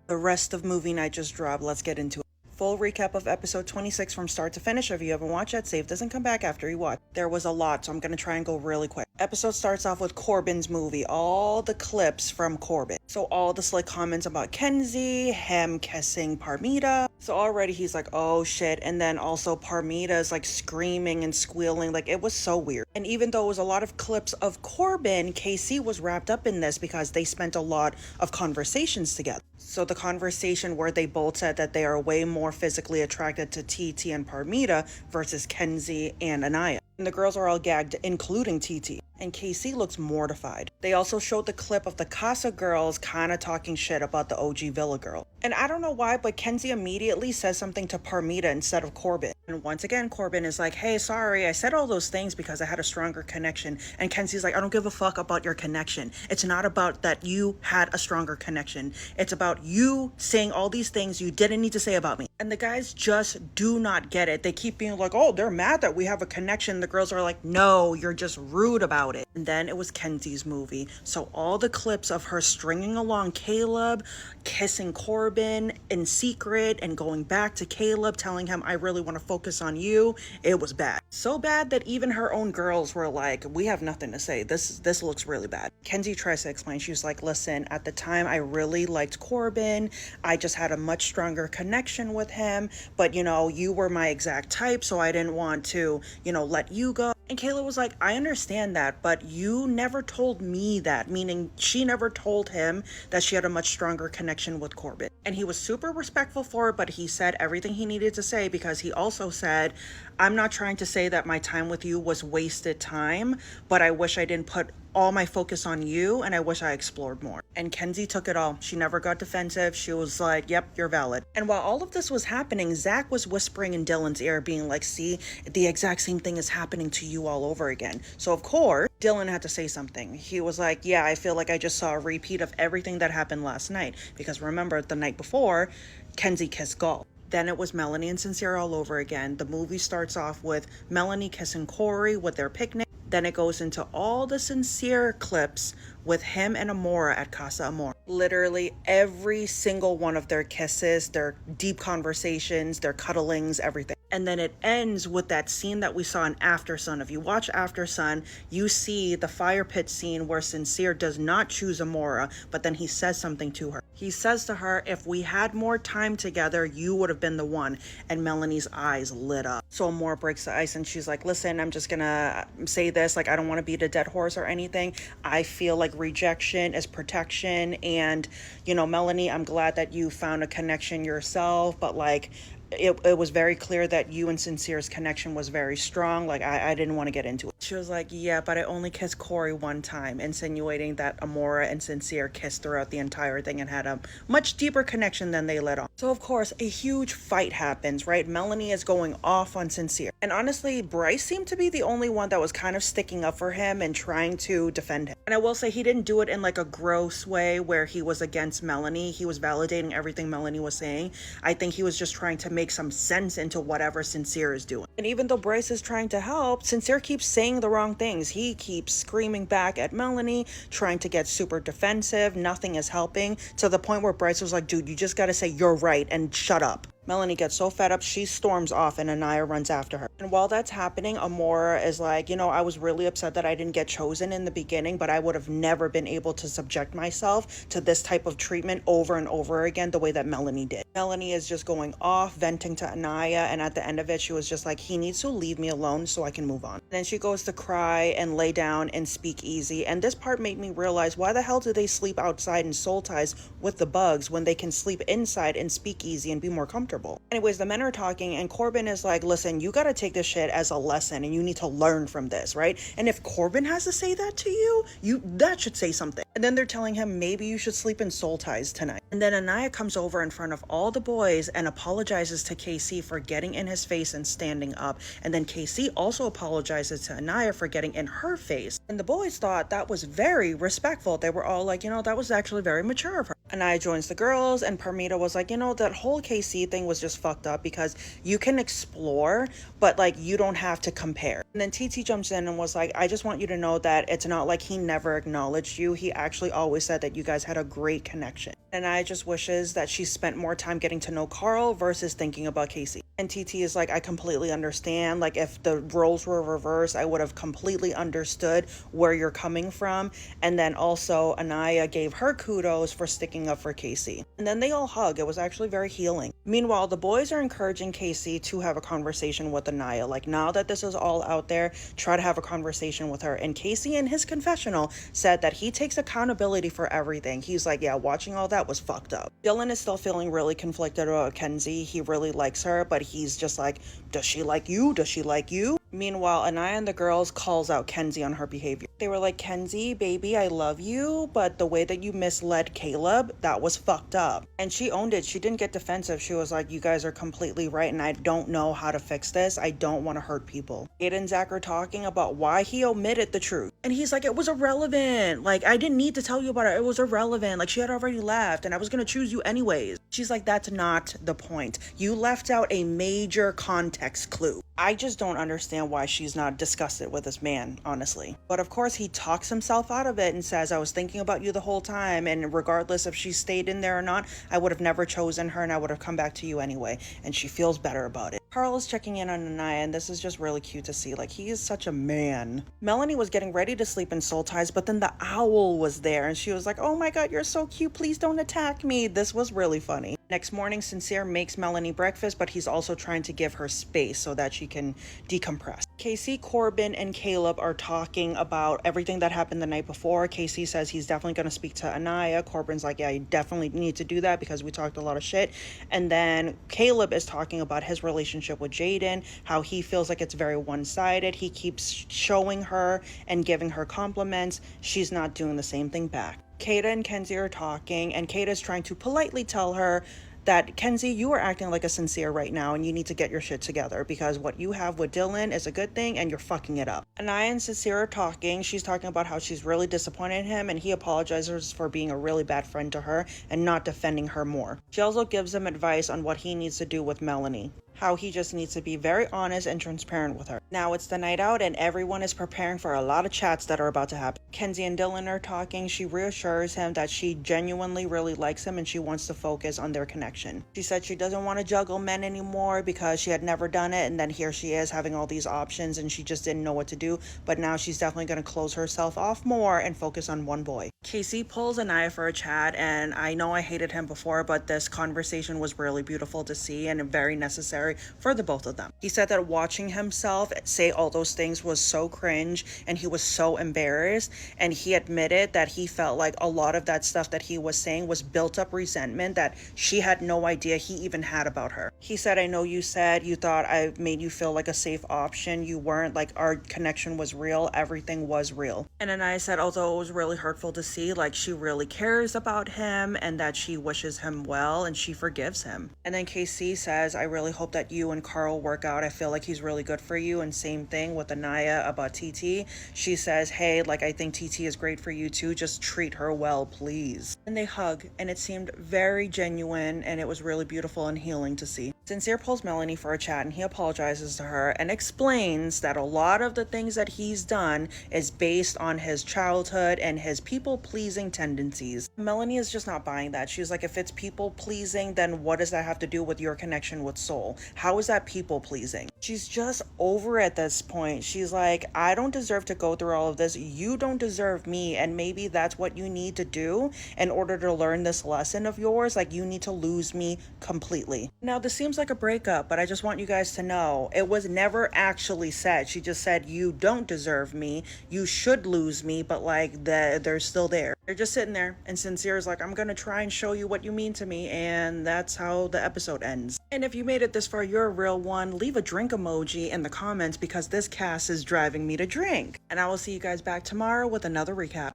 The rest of movie night just dropped. Let's get into it. Full recap of episode 26 from start to finish. If you haven't watched it, save doesn't come back after you watch. There was a lot, so I'm going to try and go really quick. Episode starts off with Corbin's movie, all the clips from Corbin. So all the slick comments about Kenzie, him kissing Parmita. So already he's like, oh shit. And then also Parmita is like screaming and squealing. Like, it was so weird. And even though it was a lot of clips of Corbin, KC was wrapped up in this because they spent a lot of conversations together. So the conversation where they both said that they are way more physically attracted to TT and Parmita versus Kenzie and Anaya. And the girls are all gagged, including TT. And KC looks mortified. They also showed the clip of the Casa girls kind of talking shit about the OG Villa girl. And I don't know why, but Kenzie immediately says something to Parmita instead of Corbin. And once again, Corbin is like, hey, sorry, I said all those things because I had a stronger connection. And Kenzie's like, I don't give a fuck about your connection. It's not about that you had a stronger connection. It's about you saying all these things you didn't need to say about me. And the guys just do not get it. They keep being like, oh, they're mad that we have a connection. The girls are like, no, you're just rude about it. And then it was Kenzie's movie. So all the clips of her stringing along Caleb, kissing Corbin in secret, and going back to Caleb, telling him, I really want to focus on you. It was bad. So bad that even her own girls were like, we have nothing to say. This looks really bad. Kenzie tries to explain. She's like, listen, at the time I really liked Corbin. I just had a much stronger connection with him. But, you were my exact type, so I didn't want to, let you go. And Kayla was like, I understand that, but you never told me that, meaning she never told him that she had a much stronger connection with Corbin. And he was super respectful for it, but he said everything he needed to say because he also said, I'm not trying to say that my time with you was wasted time, but I wish I didn't put all my focus on you, and I wish I explored more. And Kenzie took it all. She never got defensive. She was like, yep, you're valid. And while all of this was happening, Zach was whispering in Dylan's ear, being like, see, the exact same thing is happening to you all over again. So of course, Dylan had to say something. He was like, yeah, I feel like I just saw a repeat of everything that happened last night. Because remember, the night before, Kenzie kissed Galt. Then it was Melanie and Sincere all over again. The movie starts off with Melanie kissing Corey with their picnic. Then it goes into all the Sincere clips with him and Amora at Casa Amor. Literally every single one of their kisses, their deep conversations, their cuddlings, everything. And then it ends with that scene that we saw in After Sun. If you watch After Sun, you see the fire pit scene where Sincere does not choose Amora, but then he says something to her. He says to her, if we had more time together, you would have been the one. And Melanie's eyes lit up. So Amora breaks the ice and she's like, listen, I'm just gonna say this. Like, I don't want to beat a dead horse or anything. I feel like rejection is protection. And, Melanie, I'm glad that you found a connection yourself, but like, it was very clear that you and Sincere's connection was very strong. Like, I didn't want to get into it. She was like, yeah, but I only kissed Corey one time, insinuating that Amora and Sincere kissed throughout the entire thing and had a much deeper connection than they let on. So, of course, a huge fight happens, right? Melanie is going off on Sincere. And honestly, Bryce seemed to be the only one that was kind of sticking up for him and trying to defend him. And I will say he didn't do it in like a gross way where he was against Melanie. He was validating everything Melanie was saying. I think he was just trying to make some sense into whatever Sincere is doing. And even though Bryce is trying to help, Sincere keeps saying the wrong things. He keeps screaming back at Melanie, trying to get super defensive. Nothing is helping, to the point where Bryce was like, dude, you just gotta say you're right and shut up. Melanie gets so fed up, she storms off and Anaya runs after her. And while that's happening, Amora is like, I was really upset that I didn't get chosen in the beginning, but I would have never been able to subject myself to this type of treatment over and over again the way that Melanie did. Melanie is just going off, venting to Anaya, and at the end of it, she was just like, he needs to leave me alone so I can move on. Then she goes to cry and lay down and speak easy. And this part made me realize, why the hell do they sleep outside in soul ties with the bugs when they can sleep inside and speak easy and be more comfortable? Anyways, the men are talking and Corbin is like, listen, you got to take this shit as a lesson and you need to learn from this, right? And if Corbin has to say that to you, that should say something. And then they're telling him, maybe you should sleep in soul ties tonight. And then Anaya comes over in front of all the boys and apologizes to KC for getting in his face and standing up. And then KC also apologizes to Anaya for getting in her face. And the boys thought that was very respectful. They were all like, that was actually very mature of her. Anaya joins the girls, and Parmita was like, that whole KC thing was just fucked up because you can explore, but like you don't have to compare. And then TT jumps in and was like, I just want you to know that it's not like he never acknowledged you. He actually always said that you guys had a great connection. And Anaya just wishes that she spent more time getting to know Carl versus thinking about Casey. And TT is like, I completely understand. Like, if the roles were reversed, I would have completely understood where you're coming from. And then also, Anaya gave her kudos for sticking up for Casey. And then they all hug. It was actually very healing. Meanwhile, the boys are encouraging Casey to have a conversation with Anaya. Like, now that this is all out there, try to have a conversation with her. And Casey, in his confessional, said that he takes accountability for everything. He's like, yeah, watching all that was fucked up. Dylan is still feeling really conflicted about Kenzie. He really likes her, but he's just like, does she like you? Does she like you? Meanwhile, Anaya and the girls calls out Kenzie on her behavior. They were like, Kenzie, baby, I love you, but the way that you misled Caleb, that was fucked up. And she owned it. She didn't get defensive. She was like, you guys are completely right, and I don't know how to fix this. I don't want to hurt people. Ada and Zach are talking about why he omitted the truth. And he's like, it was irrelevant. Like, I didn't need to tell you about it. It was irrelevant. Like, she had already left, and I was going to choose you anyways. She's like, that's not the point. You left out a major context clue. I just don't understand why she's not disgusted with this man, honestly. But of course, he talks himself out of it and says, I was thinking about you the whole time, and regardless if she stayed in there or not, I would have never chosen her and I would have come back to you anyway. And she feels better about it. Carl is checking in on Anaya, and this is just really cute to see. Like, he is such a man. Melanie was getting ready to sleep in soul ties, but then the owl was there, and she was like, oh my god, you're so cute, please don't attack me. This was really funny. Next morning, Sincere makes Melanie breakfast, but he's also trying to give her space so that she can decompress. Casey, Corbin, and Caleb are talking about everything that happened the night before. Casey says he's definitely going to speak to Anaya. Corbin's like, yeah, you definitely need to do that because we talked a lot of shit. And then Caleb is talking about his relationship with Jaden, how he feels like it's very one-sided. He keeps showing her and giving her compliments. She's not doing the same thing back. Kata and Kenzie are talking, and Kata is trying to politely tell her that, Kenzie, you are acting like a Sincere right now, and you need to get your shit together because what you have with Dylan is a good thing and you're fucking it up. Anaya and Sincere are talking. She's talking about how she's really disappointed in him, and he apologizes for being a really bad friend to her and not defending her more. She also gives him advice on what he needs to do with Melanie, how he just needs to be very honest and transparent with her. Now it's the night out and everyone is preparing for a lot of chats that are about to happen. Kenzie and Dylan are talking. She reassures him that she genuinely really likes him and she wants to focus on their connection. She said she doesn't want to juggle men anymore because she had never done it, and then here she is having all these options and she just didn't know what to do, but now she's definitely going to close herself off more and focus on one boy. Casey pulls Anaya for a chat, and I know I hated him before, but this conversation was really beautiful to see and very necessary for the both of them. He said that watching himself say all those things was so cringe and he was so embarrassed, and he admitted that he felt like a lot of that stuff that he was saying was built up resentment that she had no idea he even had about her. He said, I know you said you thought I made you feel like a safe option. You weren't. Like, our connection was real. Everything was real. And Anaya said, although it was really hurtful to see, like, she really cares about him and that she wishes him well and she forgives him. And then Casey says, I really hope that you and Carl work out. I feel like he's really good for you. And same thing with Anaya about TT. She says, hey, like, I think TT is great for you too. Just treat her well, please. And they hug, and it seemed very genuine, and it was really beautiful and healing to see. Sincere pulls Melanie for a chat, and he apologizes to her and explains that a lot of the things that he's done is based on his childhood and his people-pleasing tendencies. Melanie is just not buying that. She's like, if it's people-pleasing, then what does that have to do with your connection with Soul? How is that people-pleasing? She's just over at this point. She's like, I don't deserve to go through all of this. You don't deserve me, and maybe that's what you need to do in order to learn this lesson of yours. Like, you need to lose me completely. Now, this seems like a breakup, but I just want you guys to know it was never actually said. She just said, you don't deserve me, you should lose me, but like they're still there. They're just sitting there, and Sincere is like, I'm gonna try and show you what you mean to me, and that's how the episode ends. And if you made it this far, you're a real one. Leave a drink emoji in the comments because this cast is driving me to drink. And I will see you guys back tomorrow with another recap.